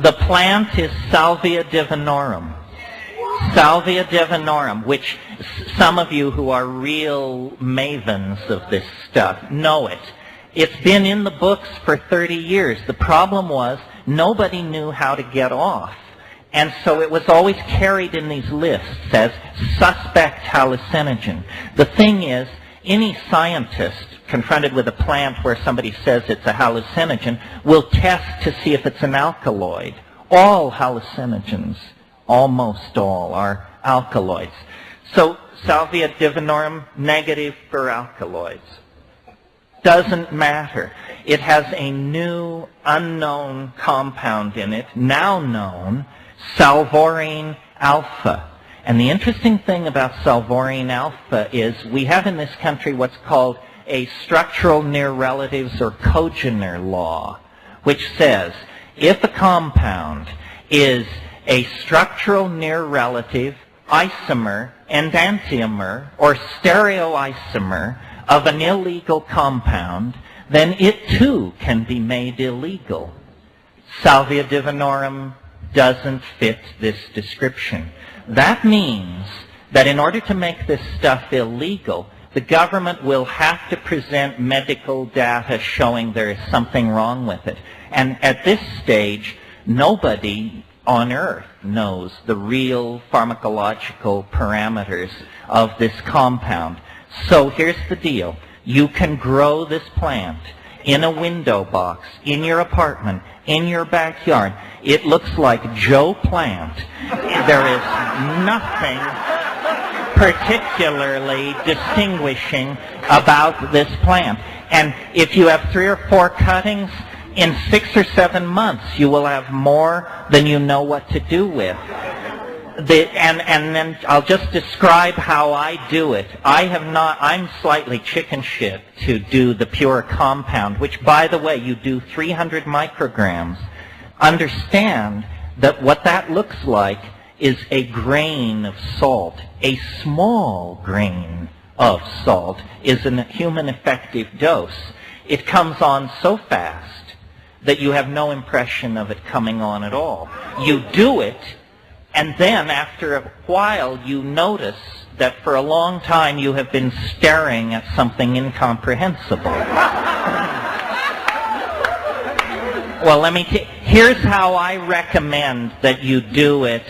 The plant is Salvia Divinorum. Salvia Divinorum, which some of you who are real mavens of this stuff know it. It's been in the books for 30 years. The problem was nobody knew how to get off. And so it was always carried in these lists as suspect hallucinogen. The thing is, any scientist confronted with a plant where somebody says it's a hallucinogen will test to see if it's an alkaloid. All hallucinogens, almost all, are alkaloids. So Salvia Divinorum, negative for alkaloids. Doesn't matter. It has a new, unknown compound in it, now known, salvorine alpha. And the interesting thing about salvorine alpha is we have in this country what's called a structural near relatives or cogener law, which says if a compound is a structural near relative, isomer, enantiomer, or stereoisomer of an illegal compound, then it too can be made illegal. Salvia Divinorum doesn't fit this description. That means that in order to make this stuff illegal, the government will have to present medical data showing there is something wrong with it. And at this stage, nobody on earth knows the real pharmacological parameters of this compound. So here's the deal. You can grow this plant in a window box, in your apartment, in your backyard. It looks like Joe Plant. There is nothing particularly distinguishing about this plant. And if you have 3 or 4 cuttings, in 6 or 7 months you will have more than you know what to do with. And then I'll just describe how I do it. I'm slightly chicken shit to do the pure compound, which, by the way, you do 300 micrograms. Understand that what that looks like is a grain of salt. A small grain of salt is a human effective dose. It comes on so fast that you have no impression of it coming on at all. You do it, and then after a while you notice that for a long time you have been staring at something incomprehensible. Well, here's how I recommend that you do it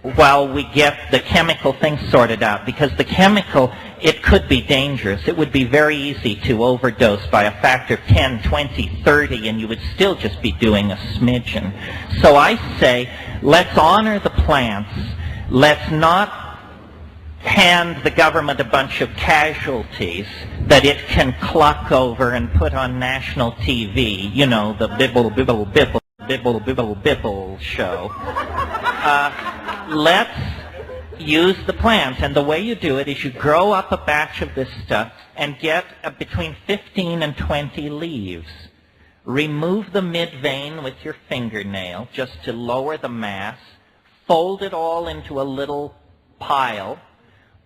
while we get the chemical thing sorted out, because the chemical, it could be dangerous. It would be very easy to overdose by a factor of 10, 20, 30, and you would still just be doing a smidgen. So I say, let's honor the plants. Let's not hand the government a bunch of casualties that it can cluck over and put on national TV, you know, the bibble, bibble, bibble, bibble, bibble, bibble show. Let's use the plant, and the way you do it is you grow up a batch of this stuff and get between 15 and 20 leaves. Remove the mid-vein with your fingernail just to lower the mass. Fold it all into a little pile.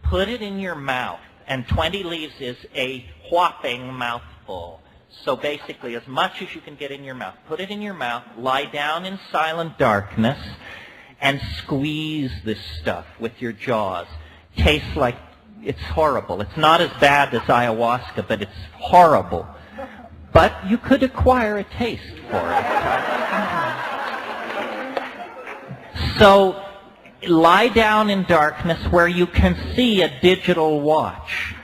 Put it in your mouth, and 20 leaves is a whopping mouthful. So basically, as much as you can get in your mouth. Put it in your mouth, lie down in silent darkness, and squeeze this stuff with your jaws. Tastes like it's horrible. It's not as bad as ayahuasca, but it's horrible. But you could acquire a taste for it. So lie down in darkness where you can see a digital watch.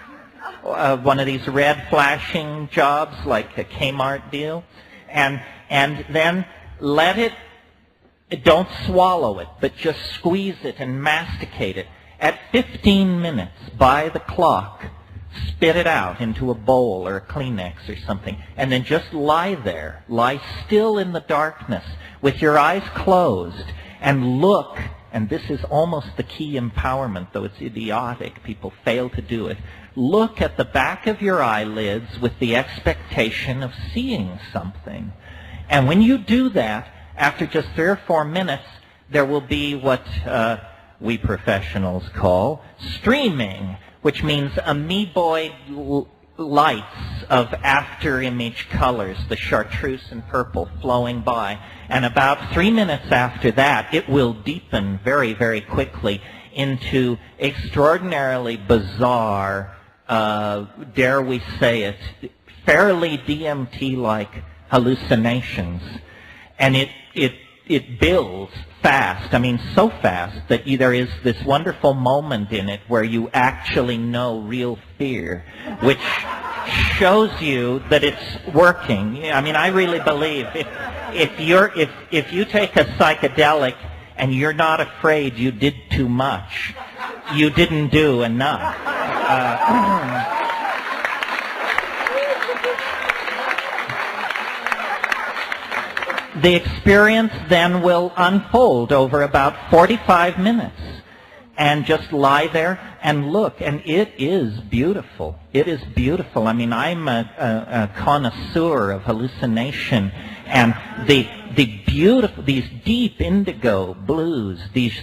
One of these red flashing jobs like a Kmart deal. And then let it, don't swallow it, but just squeeze it and masticate it. At 15 minutes, by the clock, spit it out into a bowl or a Kleenex or something, and then just lie there, lie still in the darkness with your eyes closed, and look, and this is almost the key empowerment, though it's idiotic, people fail to do it. Look at the back of your eyelids with the expectation of seeing something. And when you do that, after just 3 or 4 minutes, there will be what we professionals call streaming, which means amoeboid lights of after-image colors, the chartreuse and purple flowing by. And about 3 minutes after that, it will deepen very, very quickly into extraordinarily bizarre, dare we say it, fairly DMT-like hallucinations. And it builds fast. I mean, so fast that there is this wonderful moment in it where you actually know real fear, which shows you that it's working. I mean, I really believe if you take a psychedelic and you're not afraid you did too much, you didn't do enough. The experience then will unfold over about 45 minutes, and just lie there and look, and it is beautiful. It is beautiful. I mean, I'm a connoisseur of hallucination, and the beautiful, these deep indigo blues, these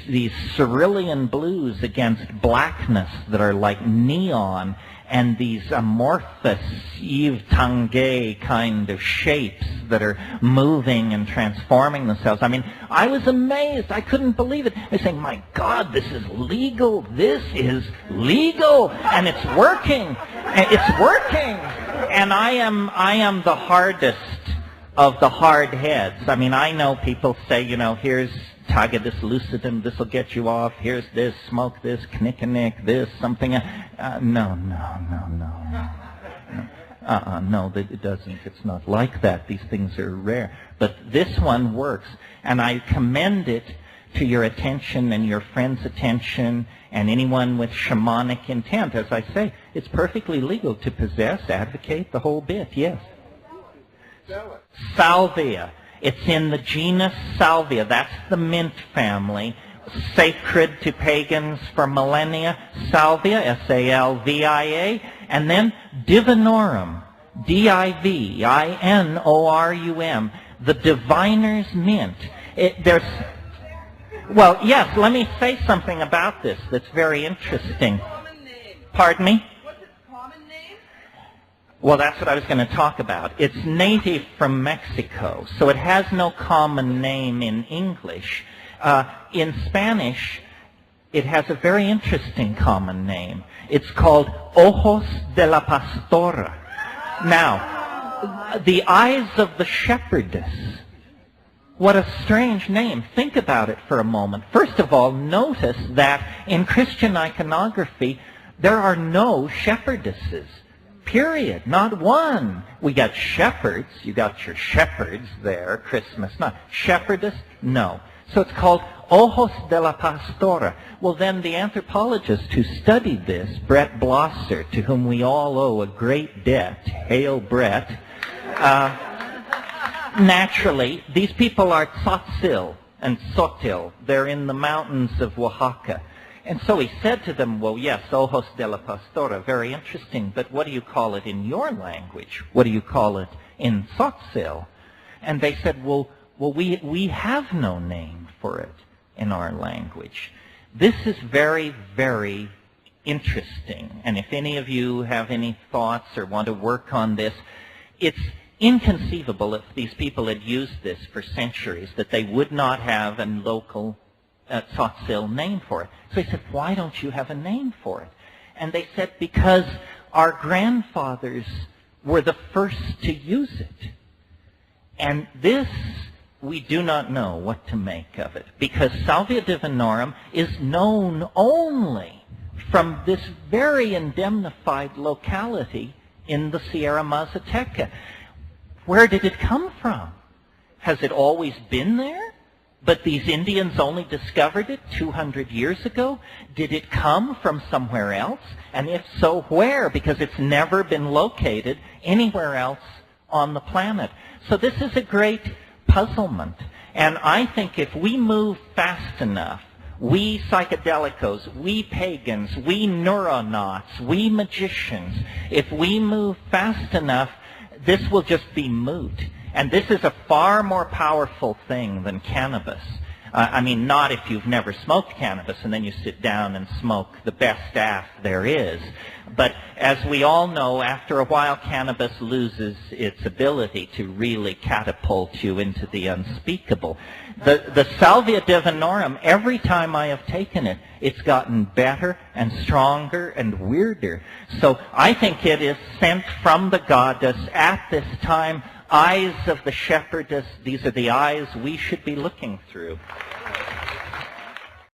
cerulean blues against blackness that are like neon, and these amorphous Yves Tanguay kind of shapes that are moving and transforming themselves. I mean, I was amazed. I couldn't believe it. I was saying, my God, this is legal. This is legal. And it's working. And it's working. And I am the hardest of the hard heads. I mean, I know people say, you know, here's Tagadis lucidum, this will get you off, here's this, smoke this, knick-a-nick, this, something. No, it doesn't. It's not like that. These things are rare. But this one works, and I commend it to your attention and your friends' attention and anyone with shamanic intent. As I say, it's perfectly legal to possess, advocate, the whole bit, yes. Salvia. It's in the genus Salvia. That's the mint family. Sacred to pagans for millennia. Salvia, S-A-L-V-I-A. And then Divinorum, D-I-V-I-N-O-R-U-M. The diviner's mint. Well, yes, let me say something about this that's very interesting. Pardon me? Well, that's what I was going to talk about. It's native from Mexico, so it has no common name in English. In Spanish, it has a very interesting common name. It's called Ojos de la Pastora. Now, the eyes of the shepherdess. What a strange name. Think about it for a moment. First of all, notice that in Christian iconography, there are no shepherdesses. Period. Not one. We got shepherds. You got your shepherds there, Christmas. Not shepherdess? No. So it's called Ojos de la Pastora. Well, then the anthropologist who studied this, Brett Blosser, to whom we all owe a great debt, hail Brett, naturally, these people are Tzotzil and Sotil. They're in the mountains of Oaxaca. And so he said to them, well, yes, Ojos de la Pastora, very interesting, but what do you call it in your language? What do you call it in Tzotzil? And they said, well, we have no name for it in our language. This is very, very interesting. And if any of you have any thoughts or want to work on this, it's inconceivable if these people had used this for centuries that they would not have a local Tzotzil name for it. So he said, why don't you have a name for it? And they said, because our grandfathers were the first to use it. And this, we do not know what to make of it, because Salvia Divinorum is known only from this very indemnified locality in the Sierra Mazateca. Where did it come from? Has it always been there? But these Indians only discovered it 200 years ago? Did it come from somewhere else? And if so, where? Because it's never been located anywhere else on the planet. So this is a great puzzlement. And I think if we move fast enough, we psychedelicos, we pagans, we neuronauts, we magicians, if we move fast enough, this will just be moot. And this is a far more powerful thing than cannabis. I mean, not if you've never smoked cannabis and then you sit down and smoke the best ass there is. But as we all know, after a while, cannabis loses its ability to really catapult you into the unspeakable. The Salvia Divinorum, every time I have taken it, it's gotten better and stronger and weirder. So I think it is sent from the goddess at this time. Eyes of the shepherdess, these are the eyes we should be looking through.